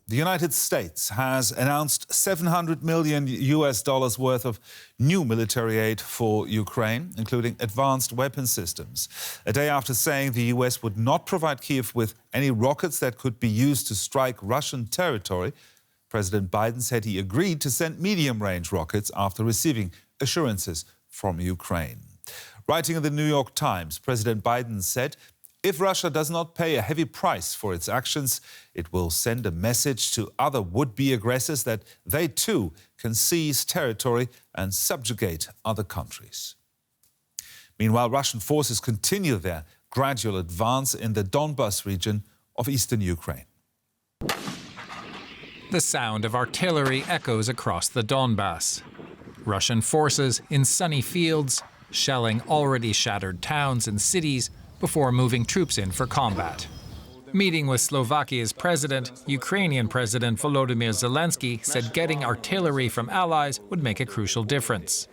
The United States has announced $700 million worth of new military aid for Ukraine, including advanced weapon systems. A day after saying the US would not provide Kyiv with any rockets that could be used to strike Russian territory, President Biden said he agreed to send medium-range rockets after receiving assurances from Ukraine. Writing in the New York Times, President Biden said, if Russia does not pay a heavy price for its actions, it will send a message to other would-be aggressors that they too can seize territory and subjugate other countries. Meanwhile, Russian forces continue their gradual advance in the Donbas region of eastern Ukraine. The sound of artillery echoes across the Donbas. Russian forces in sunny fields, shelling already shattered towns and cities before moving troops in for combat. Meeting with Slovakia's president, Ukrainian President Volodymyr Zelensky said getting artillery from allies would make a crucial difference.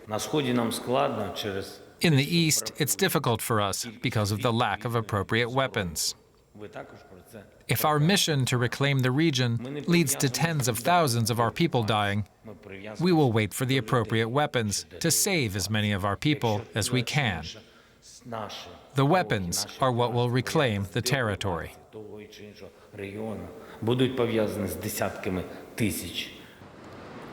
In the east, it's difficult for us because of the lack of appropriate weapons. If our mission to reclaim the region leads to tens of thousands of our people dying, we will wait for the appropriate weapons to save as many of our people as we can. The weapons are what will reclaim the territory.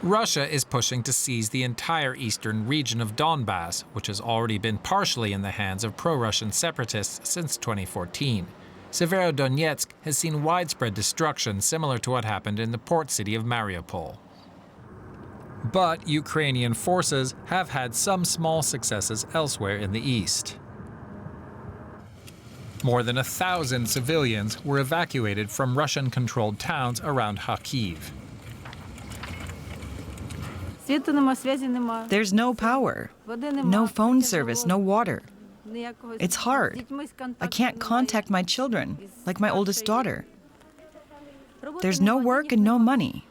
Russia is pushing to seize the entire eastern region of Donbas, which has already been partially in the hands of pro-Russian separatists since 2014. Severodonetsk has seen widespread destruction similar to what happened in the port city of Mariupol. But Ukrainian forces have had some small successes elsewhere in the east. More than 1,000 civilians were evacuated from Russian-controlled towns around Kharkiv. There's no power, no phone service, no water. It's hard. I can't contact my children, like my oldest daughter. There's no work and no money.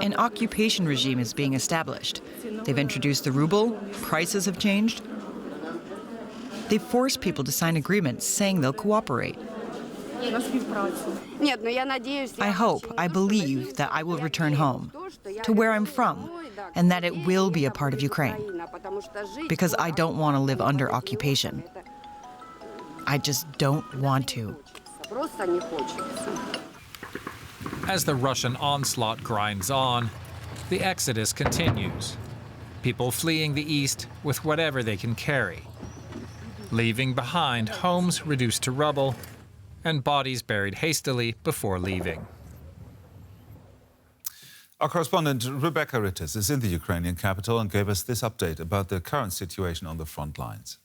An occupation regime is being established. They've introduced the ruble, prices have changed. They force people to sign agreements saying they'll cooperate. I hope, I believe that I will return home, to where I'm from, and that it will be a part of Ukraine. Because I don't want to live under occupation. I just don't want to. As the Russian onslaught grinds on, the exodus continues. People fleeing the east with whatever they can carry, leaving behind homes reduced to rubble and bodies buried hastily before leaving. Our correspondent Rebecca Ritters is in the Ukrainian capital and gave us this update about the current situation on the front lines.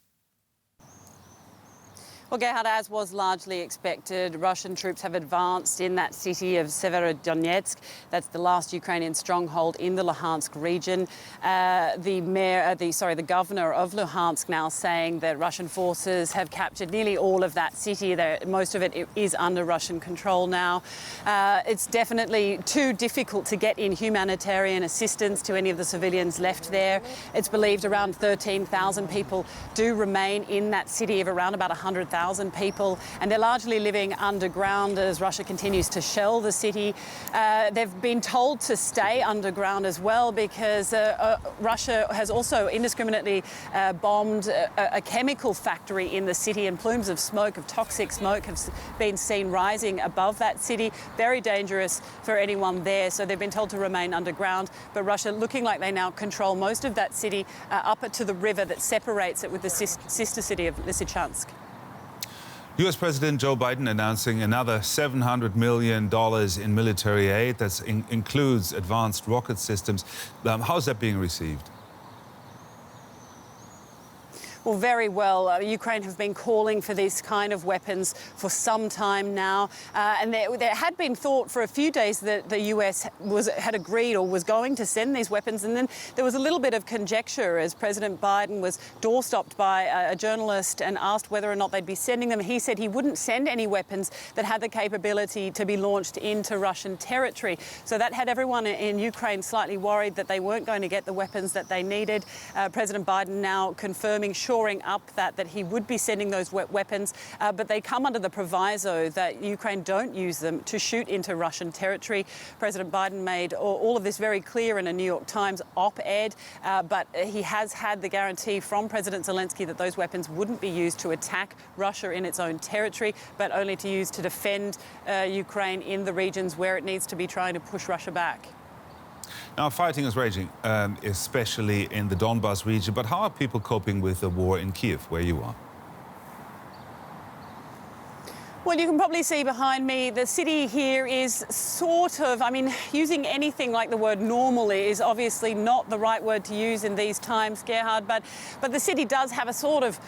Well, Gerhard, as was largely expected, Russian troops have advanced in that city of Severodonetsk. That's the last Ukrainian stronghold in the Luhansk region. The governor of Luhansk now saying that Russian forces have captured nearly all of that city. Most of it is under Russian control now. It's definitely too difficult to get in humanitarian assistance to any of the civilians left there. It's believed around 13,000 people do remain in that city of around about 100,000 people, and they're largely living underground as Russia continues to shell the city. They've been told to stay underground as well because Russia has also indiscriminately bombed a chemical factory in the city, and plumes of smoke, of toxic smoke, have been seen rising above that city. Very dangerous for anyone there, so they've been told to remain underground. But Russia looking like they now control most of that city up to the river that separates it with the sister city of Lysychansk. US President Joe Biden announcing another $700 million in military aid that includes advanced rocket systems. How's that being received? Well, very well. Ukraine have been calling for these kind of weapons for some time now. And there had been thought for a few days that the US had agreed or was going to send these weapons. And then there was a little bit of conjecture as President Biden was doorstopped by a journalist and asked whether or not they'd be sending them. He said he wouldn't send any weapons that had the capability to be launched into Russian territory. So that had everyone in Ukraine slightly worried that they weren't going to get the weapons that they needed. President Biden now confirming, sure, shoring up that he would be sending those weapons, but they come under the proviso that Ukraine don't use them to shoot into Russian territory. President Biden made all of this very clear in a New York Times op-ed, but he has had the guarantee from President Zelensky that those weapons wouldn't be used to attack Russia in its own territory, but only to use to defend Ukraine in the regions where it needs to be trying to push Russia back. Now, fighting is raging, especially in the Donbas region. But how are people coping with the war in Kiev, where you are? Well, you can probably see behind me, the city here is sort of, I mean, using anything like the word normal is obviously not the right word to use in these times, Gerhard, but the city does have a sort of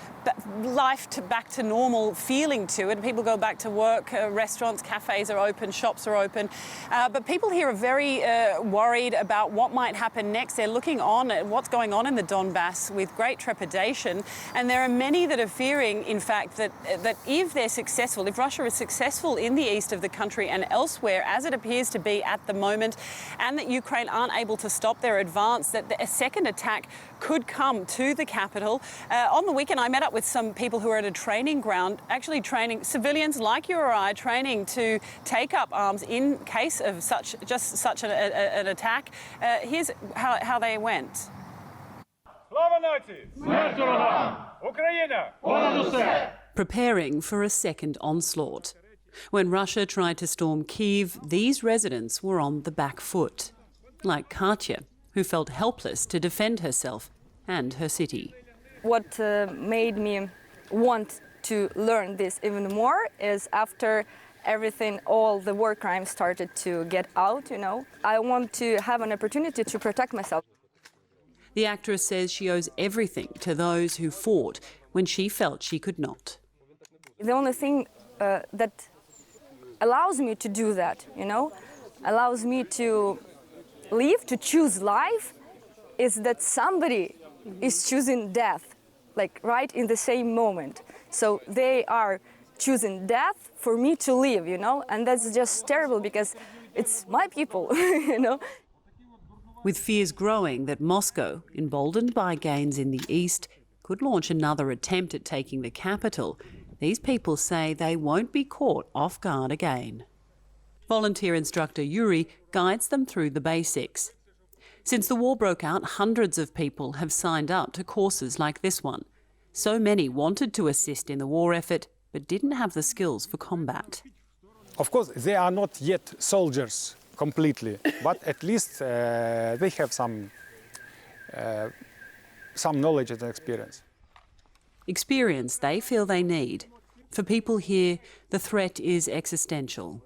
back to normal feeling to it. People go back to work, restaurants, cafes are open, shops are open, but people here are very worried about what might happen next. They're looking on at what's going on in the Donbass with great trepidation, and there are many that are fearing, in fact, that if they're successful, if Russia is successful in the east of the country and elsewhere, as it appears to be at the moment, and that Ukraine aren't able to stop their advance, that a second attack could come to the capital. On the weekend, I met up with some people who are at a training ground, actually training civilians like you or I, training to take up arms in case of such an attack. Here's how they went. Preparing for a second onslaught. When Russia tried to storm Kyiv, these residents were on the back foot, like Katya, who felt helpless to defend herself and her city. What made me want to learn this even more is after everything, all the war crimes started to get out, I want to have an opportunity to protect myself. The actress says she owes everything to those who fought when she felt she could not. The only thing that allows me to do that, allows me to live, to choose life, is that somebody is choosing death, like right in the same moment. So they are choosing death for me to live, and that's just terrible because it's my people, With fears growing that Moscow, emboldened by gains in the east, could launch another attempt at taking the capital, these people say they won't be caught off guard again. Volunteer instructor Yuri guides them through the basics. Since the war broke out, hundreds of people have signed up to courses like this one. So many wanted to assist in the war effort, but didn't have the skills for combat. Of course, they are not yet soldiers completely, but at least they have some knowledge and experience. Experience they feel they need. For people here, the threat is existential.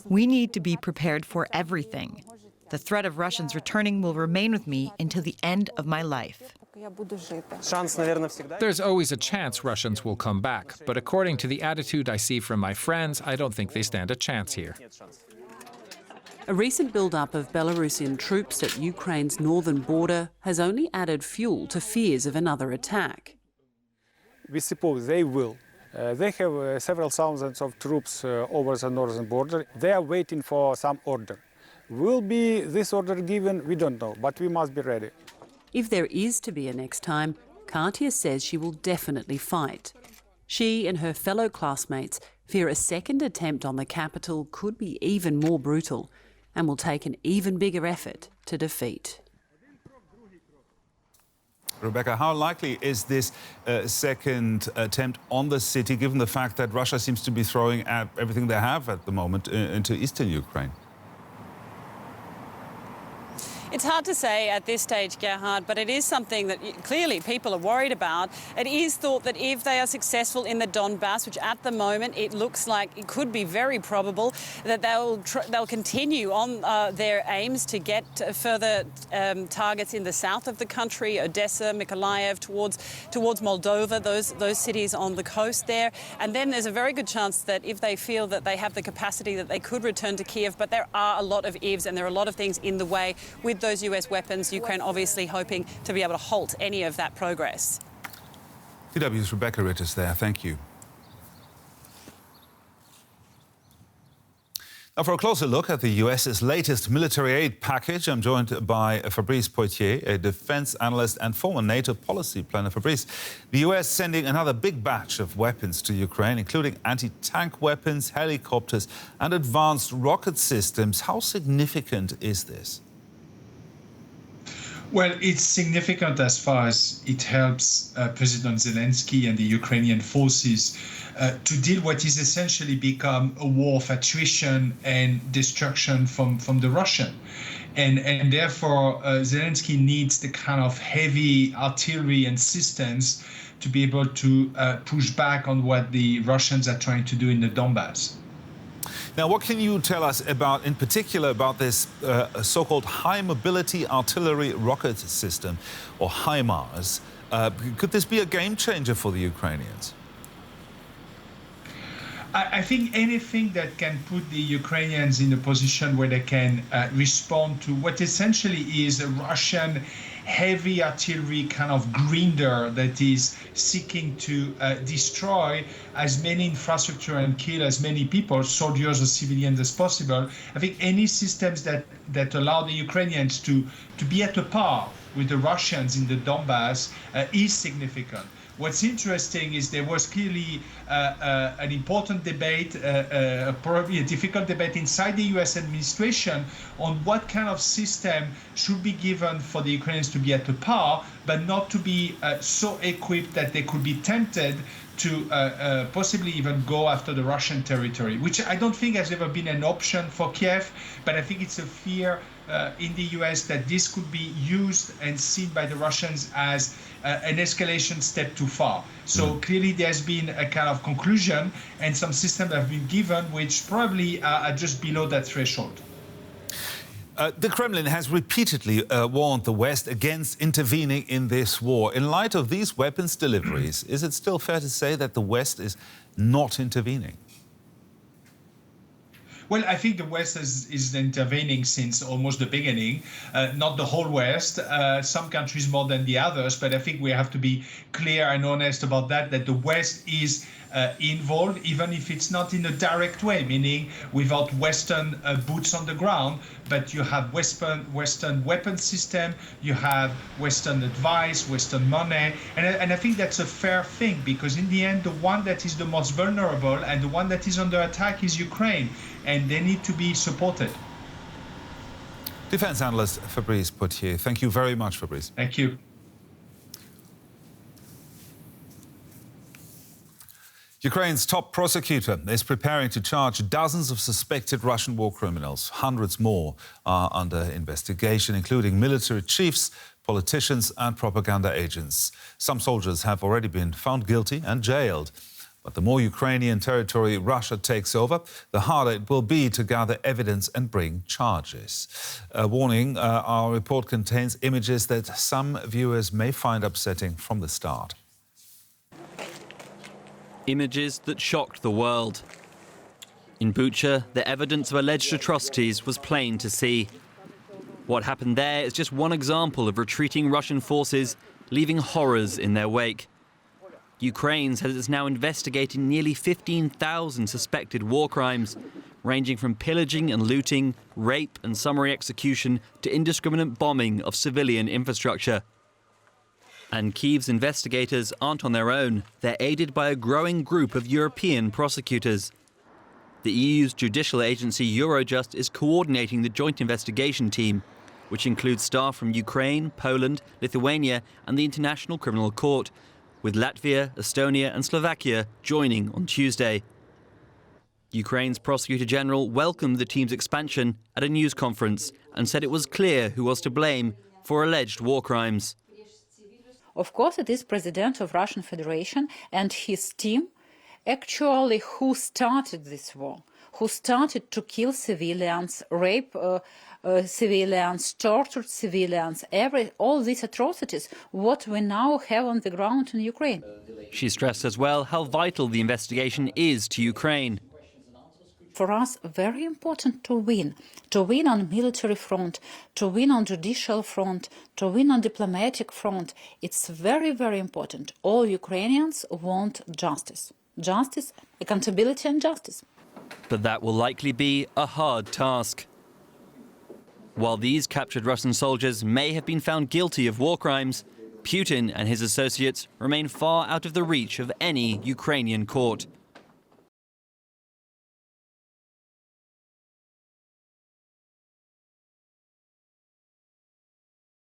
We need to be prepared for everything. The threat of Russians returning will remain with me until the end of my life. There's always a chance Russians will come back, but according to the attitude I see from my friends, I don't think they stand a chance here. A recent build-up of Belarusian troops at Ukraine's northern border has only added fuel to fears of another attack. We suppose they will. They have several thousands of troops over the northern border. They are waiting for some order. Will be this order given? We don't know, but we must be ready. If there is to be a next time, Katya says she will definitely fight. She and her fellow classmates fear a second attempt on the capital could be even more brutal and will take an even bigger effort to defeat. Rebecca, how likely is this second attempt on the city, given the fact that Russia seems to be throwing everything they have at the moment into eastern Ukraine? It's hard to say at this stage, Gerhard, but it is something that clearly people are worried about. It is thought that if they are successful in the Donbass, which at the moment it looks like it could be very probable, that they'll continue on their aims to get further targets in the south of the country, Odessa, Mykolaiv, towards Moldova, those cities on the coast there. And then there's a very good chance that if they feel that they have the capacity that they could return to Kiev, but there are a lot of ifs and there are a lot of things in the way with those US weapons. Ukraine obviously hoping to be able to halt any of that progress. DW's Rebecca Ritters there. Thank you. Now, for a closer look at the US's latest military aid package, I'm joined by Fabrice Poitier, a defense analyst and former NATO policy planner. Fabrice, the US sending another big batch of weapons to Ukraine, including anti-tank weapons, helicopters and advanced rocket systems. How significant is this? Well, it's significant as far as it helps President Zelensky and the Ukrainian forces to deal what is essentially become a war of attrition and destruction from the Russian. And therefore, Zelensky needs the kind of heavy artillery and systems to be able to push back on what the Russians are trying to do in the Donbass. Now, what can you tell us about, in particular, about this so-called high-mobility artillery rocket system, or HIMARS? Could this be a game changer for the Ukrainians? I think anything that can put the Ukrainians in a position where they can respond to what essentially is a Russian heavy artillery kind of grinder that is seeking to destroy as many infrastructure and kill as many people, soldiers or civilians, as possible. I think any systems that allow the Ukrainians to be at a par with the Russians in the Donbass is significant. What's interesting is there was clearly an important debate, probably a difficult debate inside the US administration on what kind of system should be given for the Ukrainians to be at a par, but not to be so equipped that they could be tempted to possibly even go after the Russian territory, which I don't think has ever been an option for Kiev, but I think it's a fear in the US that this could be used and seen by the Russians as an escalation step too far. So clearly there's been a kind of conclusion and some systems have been given which probably are just below that threshold. The Kremlin has repeatedly warned the West against intervening in this war. In light of these weapons deliveries, is it still fair to say that the West is not intervening? Well, I think the West is intervening since almost the beginning, not the whole West, some countries more than the others, but I think we have to be clear and honest about that the West is involved, even if it's not in a direct way, meaning without Western boots on the ground, but you have Western weapon system, you have Western advice, Western money, and I think that's a fair thing, because in the end, the one that is the most vulnerable and the one that is under attack is Ukraine, and they need to be supported. Defense analyst Fabrice Poitier. Thank you very much, Fabrice. Thank you. Ukraine's top prosecutor is preparing to charge dozens of suspected Russian war criminals. Hundreds more are under investigation, including military chiefs, politicians and propaganda agents. Some soldiers have already been found guilty and jailed. But the more Ukrainian territory Russia takes over, the harder it will be to gather evidence and bring charges. A warning, our report contains images that some viewers may find upsetting from the start. Images that shocked the world. In Bucha, the evidence of alleged atrocities was plain to see. What happened there is just one example of retreating Russian forces leaving horrors in their wake. Ukraine says it's now investigating nearly 15,000 suspected war crimes, ranging from pillaging and looting, rape and summary execution to indiscriminate bombing of civilian infrastructure. And Kyiv's investigators aren't on their own. They're aided by a growing group of European prosecutors. The EU's judicial agency Eurojust is coordinating the joint investigation team, which includes staff from Ukraine, Poland, Lithuania and the International Criminal Court, with Latvia, Estonia and Slovakia joining on Tuesday. Ukraine's Prosecutor General welcomed the team's expansion at a news conference and said it was clear who was to blame for alleged war crimes. Of course, it is President of Russian Federation and his team actually who started this war, who started to kill civilians, rape civilians, tortured civilians, all these atrocities, what we now have on the ground in Ukraine. She stressed as well how vital the investigation is to Ukraine. For us, very important to win on military front, to win on judicial front, to win on diplomatic front. It's very, very important. All Ukrainians want justice, accountability and justice. But that will likely be a hard task. While these captured Russian soldiers may have been found guilty of war crimes, Putin and his associates remain far out of the reach of any Ukrainian court.